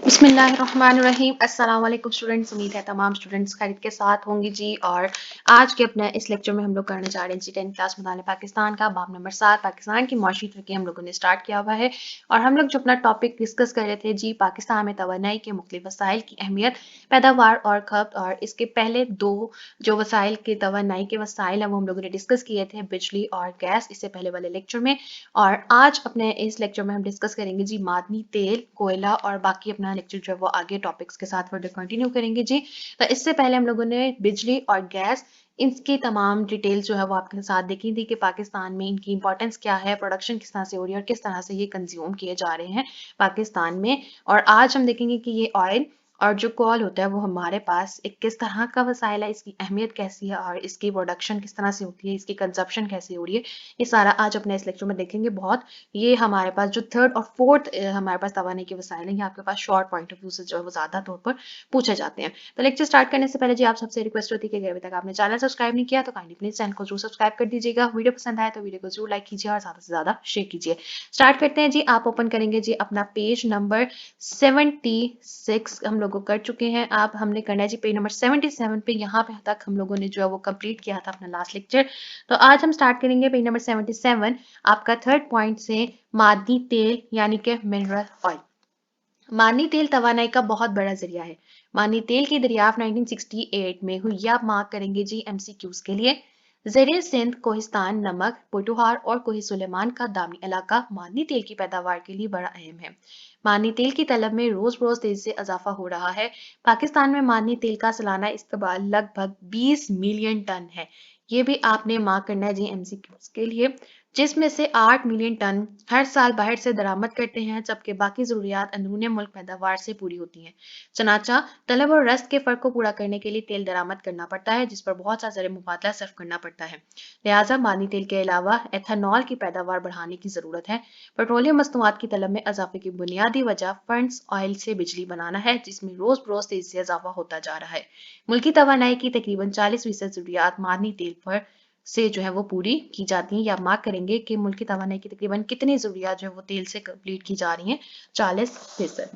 बिस्मिल्लाहिर्रहमानिर्रहीम। अस्सलाम वालेकुम स्टूडेंट्स, उम्मीद है तमाम स्टूडेंट्स खैरियत के साथ होंगी जी। और आज के अपने इस लेक्चर में हम लोग करने जा रहे हैं जी 10th क्लास मुताले पाकिस्तान का बाब नंबर 7 पाकिस्तान की मौशी तरक्की हम लोगों ने स्टार्ट किया हुआ है। और हम लोग जो अपना टॉपिक डिस्कस कर रहे थे जी पाकिस्तान में तवानाई के मुख्तलिफ वसाइल की अहमियत, पैदावार और खपत। और इसके पहले दो जो वसाइल के तवानाई के वसाइल हैं वो हम लोगों ने डिस्कस किए थे, बिजली और गैस, इससे पहले वाले लेक्चर में। और आज अपने इस लेक्चर में हम डिस्कस करेंगे जी मादनी तेल, कोयला और बाकी अपना लेक्चर जो है वो आगे टॉपिक्स के साथ फर्दर कंटिन्यू करेंगे जी। तो इससे पहले हम लोगों ने बिजली और गैस इनकी तमाम डिटेल्स जो है वो आपके साथ देखी थी कि पाकिस्तान में इनकी इंपॉर्टेंस क्या है, प्रोडक्शन किस तरह से हो रही है और किस तरह से ये कंज्यूम किए जा रहे हैं पाकिस्तान में। और आज हम देखेंगे कि ये ऑयल और जो कोल होता है वो हमारे पास एक किस तरह का वसाइल है, इसकी अहमियत कैसी है और इसकी प्रोडक्शन किस तरह से होती है, इसकी कंजप्शन कैसे हो रही है, ये सारा आज अपने इस लेक्चर में देखेंगे। बहुत ये हमारे पास जो थर्ड और फोर्थ हमारे पास तवाने के वसाइल हैं, ये आपके पास शॉर्ट पॉइंट ऑफ व्यू से जो है वो ज्यादा तौर पर पूछे जाते हैं। तो लेक्चर स्टार्ट करने से पहले जी आप सबसे रिक्वेस्ट होती है कि अभी तक आपने चैनल सब्सक्राइब नहीं किया तो काइंडली प्लीज चैनल को जरूर सब्सक्राइब कर दीजिएगा। वीडियो पसंद आए तो वीडियो को जरूर लाइक कीजिए और ज्यादा से ज्यादा शेयर कीजिए। स्टार्ट करते हैं जी। आप ओपन करेंगे जी अपना पेज नंबर 76 हम लोग कर चुके हैं। आप हमने करना है जी पेज नंबर 77 पे, यहाँ पे तक हम लोगों ने जो है वो कंप्लीट किया था अपना लास्ट लेक्चर। तो आज हम स्टार्ट करेंगे पेज नंबर 77 आपका थर्ड पॉइंट से, मादनी तेल यानी कि मिनरल ऑयल। मादनी तेल तवानाई का बहुत बड़ा जरिया है। मादनी तेल की दरियाफ्त 1968 में हुई। आप मार्क करेंगे जी एमसीक्यूज के लिए। ज़ेरे सिंध, कोहिस्तान, नमक, पोटुहार और कोही सुलेमान का दामी इलाका मादनी तेल की पैदावार के लिए बड़ा अहम है। मादनी तेल की तलब में रोज रोज तेजी से इजाफा हो रहा है। पाकिस्तान में मादनी तेल का सालाना इस्तेमाल लगभग 20 मिलियन टन है। ये भी आपने मार्क करना है जी एमसीक्यूज के लिए, जिसमें से 8 मिलियन टन हर साल बाहर से दरामद करते हैं, जबकि बाकी जरूरियात अंदरूनी मुल्क पैदावार से पूरी होती हैं। चनाचा तलब और रस्त के फर्क को पूरा करने के लिए तेल दरामद करना पड़ता है, जिस पर बहुत सा ज़र मुबादला सर्फ करना पड़ता है। लिहाजा मादनी तेल के अलावा एथेनॉल की पैदावार बढ़ाने की जरूरत है। पेट्रोलियम मसनूआत की तलब में इजाफे की बुनियादी वजह फंड्स ऑयल से बिजली बनाना है, जिसमें रोज बरोज तेजी से इजाफा होता जा रहा है। मुल्की तवानाई की तकरीबन 40% जरूरियात मादनी तेल पर से जो है वो पूरी की जाती हैं। या आप मार्क करेंगे कि मुल्क की तवानाई की तकरीबन कितनी जरूरियात जो है वो तेल से कंप्लीट की जा रही हैं, 40%।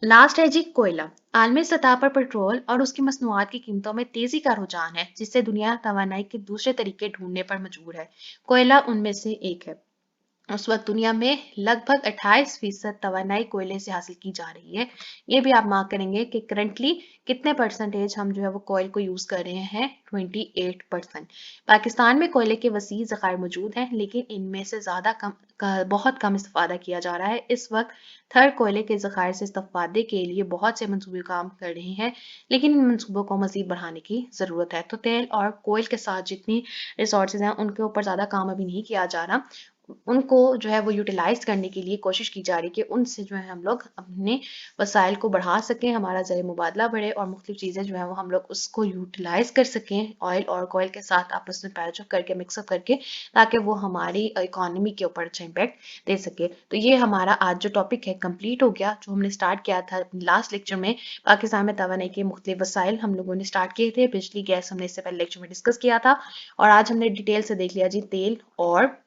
लास्ट है जी कोयला। आलमी सतह पर पेट्रोल और उसकी मसनूआत की कीमतों में तेजी का रुझान है, जिससे दुनिया तवानाई के दूसरे तरीके ढूंढने पर मजबूर है। कोयला उनमें से एक है। उस वक्त दुनिया में लगभग 28% तवानाई कोयले से हासिल की जा रही है। ये भी आप मार्क करेंगे कि करंटली कितने परसेंटेज हम जो है वो कोयल को यूज कर रहे हैं, 28%। पाकिस्तान में कोयले के वसी ज़खायर मौजूद हैं, लेकिन इनमें से बहुत कम इस्तेफादा किया जा रहा है। इस वक्त थर्ड कोयले के ज़खायर से इस्तेफादे के लिए बहुत से मनसूबे काम कर रहे हैं, लेकिन इन मनसूबों को मजीद बढ़ाने की ज़रूरत है। तो तेल और कोयल के साथ जितनी रिसोर्सेज हैं उनके ऊपर ज़्यादा काम अभी नहीं किया जा रहा, उनको जो है वो यूटिलाइज करने के लिए कोशिश की जा रही है कि उनसे जो है हम लोग अपने वसाइल को बढ़ा सकें, हमारा ज़र मुबादला बढ़े और मुख्तलिफ चीज़ें जो है वो हम लोग उसको यूटिलाइज कर सकें ऑयल और कोयल के साथ आपस में पैचअप करके मिक्सअप करके, ताकि वो हमारी इकोनॉमी के ऊपर अच्छा इम्पैक्ट दे सके। तो ये हमारा आज जो टॉपिक है कंप्लीट हो गया, जो हमने स्टार्ट किया था लास्ट लेक्चर में। पाकिस्तान में तवानाई के मुख्तलिफ वसाइल हम लोगों ने स्टार्ट किए थे, बिजली गैस हमने इससे पहले लेक्चर में डिस्कस किया था। और आज हमने डिटेल से देख लिया जी तेल और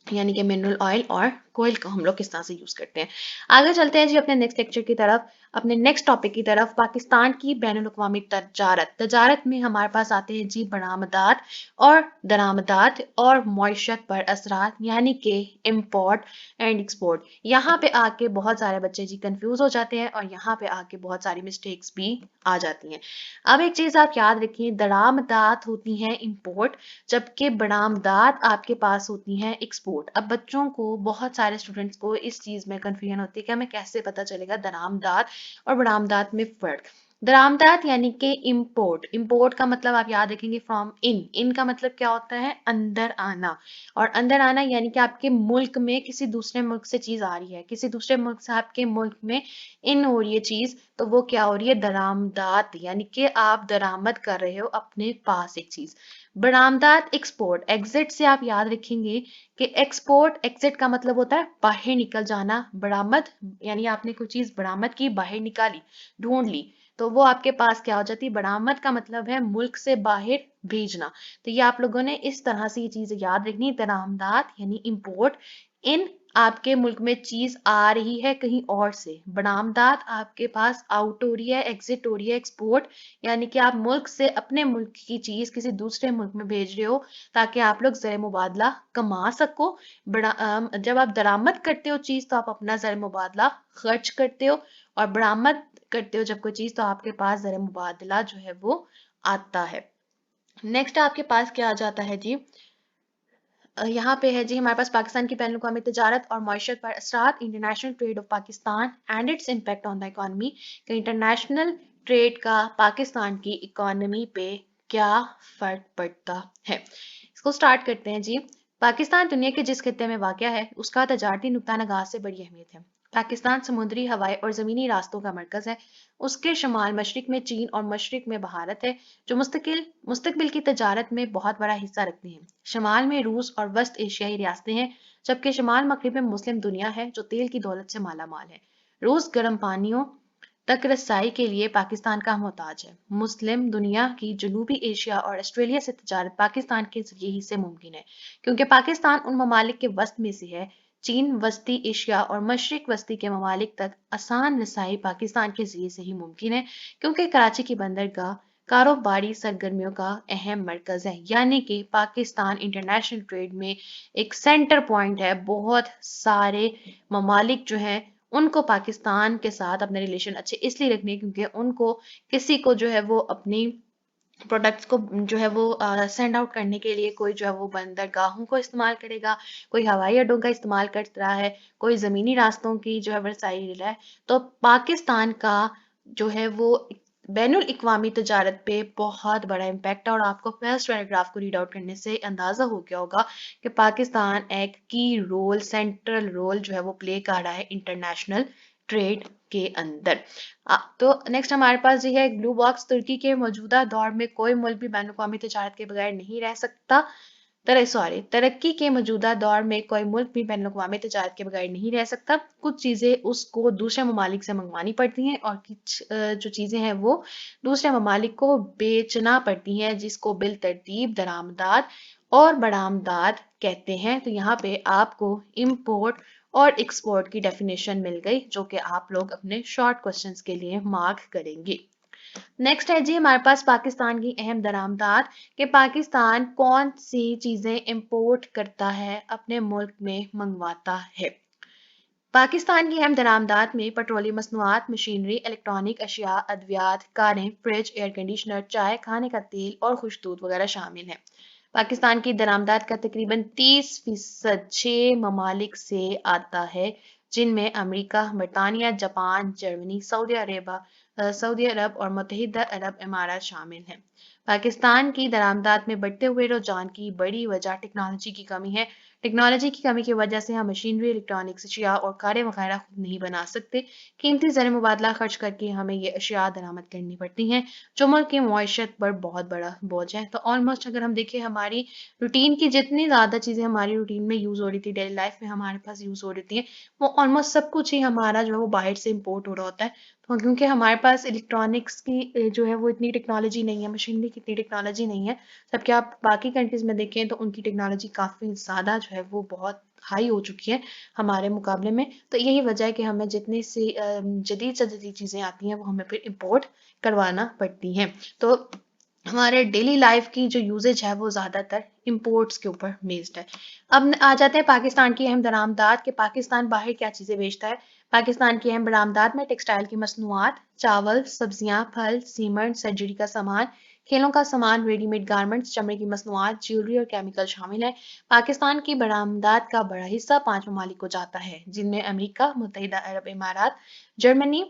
यानी कि मिनरल ऑयल और कोयल को हम लोग किस तरह से यूज करते हैं। आगे चलते हैं जी अपने नेक्स्ट लेक्चर की तरफ, अपने नेक्स्ट टॉपिक की तरफ, पाकिस्तान की बैनुल-अक़वामी तजारत। तजारत में हमारे पास आते हैं जी बरामदात और दरामदात और मईशत पर असरात, यानी कि इम्पोर्ट एंड एक्सपोर्ट। यहाँ पे आके बहुत सारे बच्चे जी कंफ्यूज हो जाते हैं और यहाँ पे आके बहुत सारी मिस्टेक्स भी आ जाती हैं। अब एक चीज आप याद रखिए, दरामदात होती हैं इम्पोर्ट, जबकि बरामदात आपके पास होती हैं एक्सपोर्ट। अब बच्चों को, बहुत सारे स्टूडेंट्स को इस चीज में कंफ्यूजन होती है कि हमें कैसे पता चलेगा दरामदात और बरामदात में फर्क। दरामदात यानी कि इम्पोर्ट, इम्पोर्ट का मतलब आप याद रखेंगे फ्रॉम इन, इन का मतलब क्या होता है, अंदर आना। और अंदर आना यानी कि आपके मुल्क में किसी दूसरे मुल्क से चीज आ रही है, किसी दूसरे मुल्क से आपके मुल्क में इन हो रही है चीज, तो वो क्या हो रही है, दरामदात, यानी कि आप दरामद कर रहे हो अपने पास एक चीज। बरामदात एक्सपोर्ट, एग्जिट से आप याद रखेंगे कि एक्सपोर्ट, एग्जिट का मतलब होता है बाहर निकल जाना। बरामद यानी आपने कोई चीज बरामद की, बाहर निकाली, ढूंढ ली, तो वो आपके पास क्या हो जाती है, बरामद का मतलब है मुल्क से बाहर भेजना। तो ये आप लोगों ने इस तरह से ये चीजें याद रखनी, दरामदात यानी इंपोर्ट, ان آپ کے ملک میں چیز آ رہی ہے کہیں اور سے، برآمدات آپ کے پاس آؤٹ ہو رہی ہے، ایگزٹ ہو رہی ہے، ایکسپورٹ یعنی کہ آپ ملک سے اپنے ملک کی چیز کسی دوسرے ملک میں بھیج رہے ہو تاکہ آپ لوگ زر مبادلہ کما سکو۔ جب آپ درآمد کرتے ہو چیز تو آپ اپنا زر مبادلہ خرچ کرتے ہو، اور برآمد کرتے ہو جب کوئی چیز تو آپ کے پاس زر مبادلہ جو ہے وہ آتا ہے۔ نیکسٹ آپ کے پاس کیا آ جاتا ہے جی، یہاں پہ ہے جی ہمارے پاس پاکستان کی بین الاقوامی تجارت اور معیشت پر اثرات، international trade of Pakistan and its impact on the economy, کہ انٹرنیشنل ٹریڈ کا پاکستان کی اکانومی پہ کیا فرق پڑتا ہے۔ اس کو سٹارٹ کرتے ہیں جی۔ پاکستان دنیا کے جس خطے میں واقع ہے اس کا تجارتی نقطہ نگاہ سے بڑی اہمیت ہے۔ پاکستان سمندری، ہوائی اور زمینی راستوں کا مرکز ہے۔ اس کے شمال مشرق میں چین اور مشرق میں بھارت ہے جو مستقبل کی تجارت میں بہت بڑا حصہ رکھتے ہیں۔ شمال میں روس اور وسط ایشیائی ریاستیں ہیں، جبکہ شمال مغرب میں مسلم دنیا ہے جو تیل کی دولت سے مالا مال ہے۔ روس گرم پانیوں تک رسائی کے لیے پاکستان کا محتاج ہے۔ مسلم دنیا کی جنوبی ایشیا اور آسٹریلیا سے تجارت پاکستان کے ذریعے ہی سے ممکن ہے، کیونکہ پاکستان ان ممالک کے وسط میں سے ہے۔ چین وسطی ایشیا اور مشرق وسطی کے ممالک تک آسان رسائی پاکستان کے ذریعے سے ہی ممکن ہے، کیونکہ کراچی کی بندرگاہ کاروباری سرگرمیوں کا اہم مرکز ہے، یعنی کہ پاکستان انٹرنیشنل ٹریڈ میں ایک سینٹر پوائنٹ ہے۔ بہت سارے ممالک جو ہیں ان کو پاکستان کے ساتھ اپنے ریلیشن اچھے اس لیے رکھنے کیونکہ ان کو کسی کو جو ہے وہ اپنی پروڈکٹس کو جو ہے وہ سینڈ آؤٹ کرنے کے لیے کوئی جو ہے وہ بندرگاہوں کو استعمال کرے گا، کوئی ہوائی اڈوں کا استعمال کر رہا ہے، کوئی زمینی راستوں کی جو ہے رسائی لے رہا ہے، تو پاکستان کا جو ہے وہ بین الاقوامی تجارت پہ بہت بڑا امپیکٹ ہے۔ اور آپ کو فرسٹ پیراگراف کو ریڈ آؤٹ کرنے سے اندازہ ہو گیا ہوگا کہ پاکستان ایک کی رول، سینٹرل رول جو ہے وہ پلے کر رہا ہے انٹرنیشنل ٹریڈ کے اندر۔ تو نیکسٹ ہمارے پاس یہ ہے بلو باکس، ترکی کے موجودہ دور میں کوئی ملک بھی بین الاقوامی تجارت کے بغیر نہیں رہ سکتا۔ ترقی کے موجودہ دور میں کوئی ملک بھی بین الاقوامی تجارت کے بغیر نہیں رہ سکتا۔ کچھ چیزیں اس کو دوسرے ممالک سے منگوانی پڑتی ہیں اور کچھ جو چیزیں ہیں وہ دوسرے ممالک کو بیچنا پڑتی ہیں، جس کو بالترتیب درآمدات اور برآمدات کہتے ہیں۔ تو یہاں پہ آپ کو امپورٹ اور ایکسپورٹ کی ڈیفینیشن مل گئی جو کہ آپ لوگ اپنے شارٹ کوسچنز کے لیے مارک کریں گے۔ نیکسٹ ہے جی ہمارے پاس پاکستان کی اہم درآمدات، کہ پاکستان کون سی چیزیں امپورٹ کرتا ہے، اپنے ملک میں منگواتا ہے۔ پاکستان کی اہم درآمدات میں پیٹرولیم مصنوعات، مشینری، الیکٹرانک اشیاء، ادویات، کاریں، فریج، ایئر کنڈیشنر، چائے، کھانے کا تیل اور خشک دودھ وغیرہ شامل ہیں۔ پاکستان کی درآمدات کا تقریباً 30% 6 ممالک سے آتا ہے، جن میں امریکہ، برطانیہ، جاپان، جرمنی، سعودی عرب اور متحدہ عرب امارات شامل ہیں۔ پاکستان کی درآمدات میں بڑھتے ہوئے رجحان کی بڑی وجہ ٹیکنالوجی کی کمی ہے۔ ٹیکنالوجی کی کمی کی وجہ سے ہم مشینری، الیکٹرانکس اشیاء اور کاریں وغیرہ خود نہیں بنا سکتے۔ قیمتی زر مبادلہ خرچ کر کے ہمیں یہ اشیاء درآمد کرنی پڑتی ہیں، جو ملک کی معیشت پر بہت بڑا بوجھ ہے۔ تو آلموسٹ اگر ہم دیکھیں ہماری روٹین کی جتنی زیادہ چیزیں ہماری روٹین میں یوز ہو رہی تھی، ڈیلی لائف میں ہمارے پاس یوز ہو رہی ہیں، وہ آلموسٹ سب کچھ ہی ہمارا جو ہے وہ باہر سے امپورٹ ہو رہا ہوتا ہے۔ تو کیونکہ ہمارے پاس الیکٹرانکس کی جو ہے وہ اتنی ٹیکنالوجی نہیں ہے، مشینری کی اتنی ٹیکنالوجی نہیں ہے، جبکہ آپ باقی کنٹریز میں دیکھیں تو ان کی ٹیکنالوجی کافی زیادہ جو ہے وہ بہت ہائی ہو چکی ہے ہمارے مقابلے میں۔ تو یہی وجہ ہے کہ ہمیں جتنی سی جدید سے جدید چیزیں آتی ہیں وہ ہمیں پھر امپورٹ کروانا پڑتی ہیں۔ تو ہمارے ڈیلی لائف کی جو یوزیج ہے وہ زیادہ تر امپورٹس کے اوپر بیسڈ ہے۔ اب آ جاتے ہیں پاکستان کی اہم درآمدات، کہ پاکستان باہر کیا چیزیں بیچتا ہے۔ پاکستان کی اہم برآمدات میں ٹیکسٹائل کی مصنوعات، چاول، سبزیاں، پھل، سیمنٹ، سرجری کا سامان، کھیلوں کا سامان، ریڈی میڈ گارمنٹس، چمڑے کی مصنوعات، جیولری اور کیمیکل شامل ہیں۔ پاکستان کی برآمدات کا بڑا حصہ 5 ممالک کو جاتا ہے، جن میں امریکہ، متحدہ عرب امارات، جرمنی،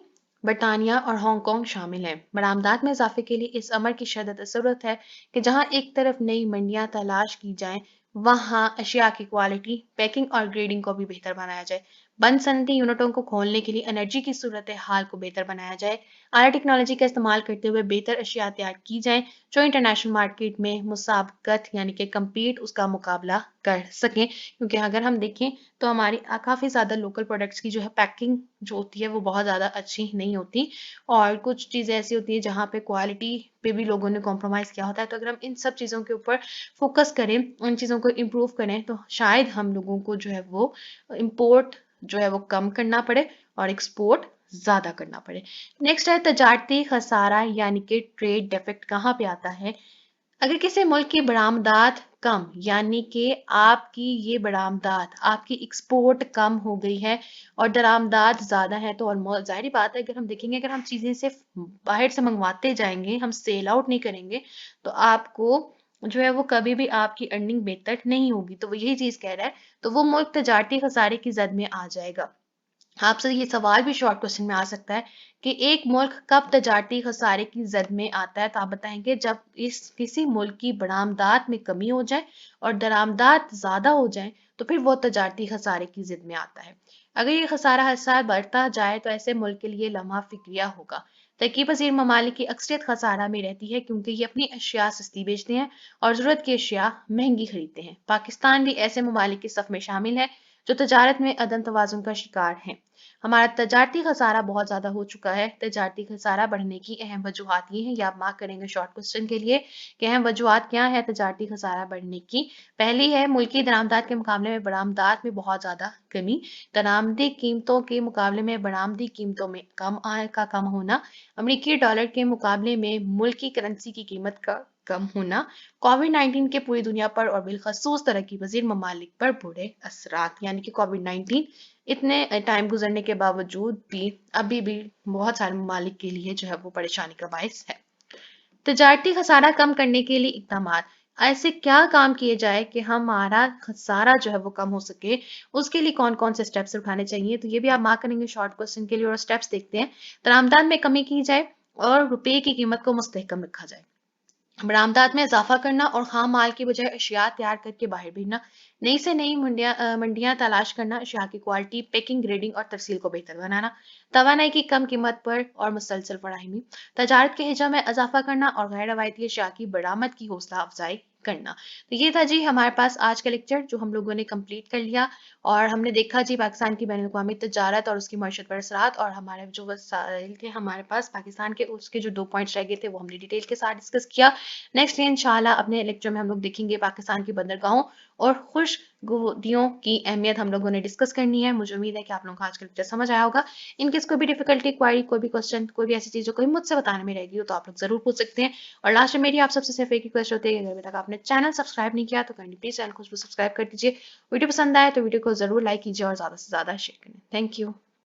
برطانیہ اور ہانگ کانگ شامل ہیں۔ برآمدات میں اضافے کے لیے اس امر کی شدید ضرورت ہے کہ جہاں ایک طرف نئی منڈیاں تلاش کی جائیں، وہاں اشیاء کی کوالٹی، پیکنگ اور گریڈنگ کو بھی بہتر بنایا جائے۔ बंद सनती यूनिटों को खोलने के लिए एनर्जी की सूरत हाल को बेहतर बनाया जाए, आला टेक्नोलॉजी का इस्तेमाल करते हुए बेहतर अशिया तैयार की जाए जो इंटरनेशनल मार्केट में मुसाबकत यानी कि कम्पीट उसका मुकाबला कर सकें। क्योंकि अगर हम देखें तो हमारी काफ़ी ज़्यादा लोकल प्रोडक्ट्स की जो है पैकिंग जो होती है वो बहुत ज़्यादा अच्छी नहीं होती, और कुछ चीज़ें ऐसी होती है जहाँ पे क्वालिटी पे भी लोगों ने कॉम्प्रोमाइज़ किया होता है। तो अगर हम इन सब चीज़ों के ऊपर फोकस करें, उन चीज़ों को इम्प्रूव करें, तो शायद हम लोगों को जो है वो इम्पोर्ट जो है वो कम करना पड़े और एक्सपोर्ट ज़्यादा करना पड़े। नेक्स्ट है तजारती खसारा यानी कि ट्रेड डेफिक्ट कहाँ पे आता है। अगर किसी मुल्क की बरामदात कम यानी कि आपकी ये बरामदात आपकी एक्सपोर्ट कम हो गई है और दरामदात ज़्यादा है, तो ऑलमोस्ट ज़ाहिर बात है, अगर हम देखेंगे अगर हम चीज़ें सिर्फ बाहर से मंगवाते जाएंगे, हम सेल आउट नहीं करेंगे, तो आपको जो है वो कभी भी आपकी अर्निंग बेहतर नहीं होगी। तो वो यही चीज़ कह रहा है, तो वो मुल्क तजारती खसारे की जद में आ जाएगा। आपसे ये सवाल भी शॉर्ट क्वेश्चन में आ सकता है कि एक मुल्क कब तजारती खसारे की जद में आता है, तो आप बताएंगे जब इस किसी मुल्क की बरामदात में कमी हो जाए और दरामदात ज्यादा हो जाए, तो फिर वो तजारती खसारे की जिद में आता है। अगर ये खसारा हर साल बढ़ता जाए तो ऐसे मुल्क के लिए लम्हा फिक्रिया होगा। तरक्की पजीर ममालिक की अक्सरियत खसारा में रहती है क्योंकि ये अपनी अशिया सस्ती बेचते हैं और ज़रूरत की अशिया महंगी खरीदते हैं। पाकिस्तान भी ऐसे ममालिक की सफ में शामिल है जो तजारत में अदम तवाज़ुन का शिकार हैं। हमारा तजारती खसारा बहुत ज़्यादा हो चुका है। तजारती खसारा बढ़ने की अहम वजूहात ये हैं, या आप मार्क करेंगे शॉर्ट क्वेश्चन के लिए कि अहम वजूहात क्या है तजारती खसारा बढ़ने की। पहली है मुल्की दरामदात के मुकाबले में बरामदात में बहुत ज़्यादा कमी, दरामदी कीमतों के मुकाबले में बरामदी कीमतों में कम आय का कम होना, अमरीकी डॉलर के मुकाबले में मुल्की करेंसी की कीमत का कम होना, कोविड-19 के पूरी दुनिया पर और बिलखसूस तरक्की पजीर ममालिक पर बुरे असरात, यानी कि कोविड-19 इतने टाइम गुजरने के बावजूद भी अभी भी बहुत सारे ममालिक के लिए जो है वो परेशानी का बायस है। तजारती खसारा कम करने के लिए इकदामात, ऐसे क्या काम किए जाए कि हमारा खसारा जो है वो कम हो सके, उसके लिए कौन कौन से स्टेप्स उठाने चाहिए, तो ये भी आप मार्क करेंगे शॉर्ट क्वेश्चन के लिए। और स्टेप्स देखते हैं। दरामदान में कमी की जाए और रुपए की कीमत को मुस्तहकम रखा जाए, बरामदात में इजाफा करना और खाम माल की बजाय अशिया तैयार करके बाहर भेजना, नई से नई मंडियां तलाश करना, अशिया की क्वालिटी पैकिंग ग्रेडिंग और तरसील को बेहतर बनाना, तवानाई की कम कीमत पर और मुसलसल फराहमी, तजारत के हिजा में इजाफा करना और गैर रवायती अशिया की बरामद की हौसला अफजाई करना। तो ये था जी हमारे पास आज का लेक्चर जो हम लोगों ने कंप्लीट कर लिया, और हमने देखा जी पाकिस्तान की बैनुल अक़वामी तजारत और उसकी मईशत पर असरात, और हमारे जो वसाइल थे हमारे पास पाकिस्तान के, उसके जो 2 पॉइंट्स रह गए थे वो हमने डिटेल के साथ डिस्कस किया। नेक्स्ट इंशाल्लाह अपने लेक्चर में हम लोग देखेंगे पाकिस्तान की बंदरगाहों और खुशगवादियों की अहमियत हम लोगों ने डिस्कस करनी है। मुझे उम्मीद है कि आप लोगों को आज का लेक्चर समझ आया होगा। इनकेस कोई भी डिफिकल्टी, क्वारी, कोई भी क्वेश्चन, कोई भी ऐसी चीज़ जो कोई मुझसे बताने में रहेगी हो तो आप लोग जरूर पूछ सकते हैं। और लास्ट में मेरी आप सबसे सिर्फ एक रिक्वेस्ट होती है कि अगर अभी तक आपने चैनल सब्सक्राइब नहीं किया तो काइंडली प्लीज चैनल को सब्सक्राइब कर दीजिए। वीडियो पसंद आए तो वीडियो को जरूर लाइक कीजिए और ज़्यादा से ज़्यादा शेयर करें। Thank you.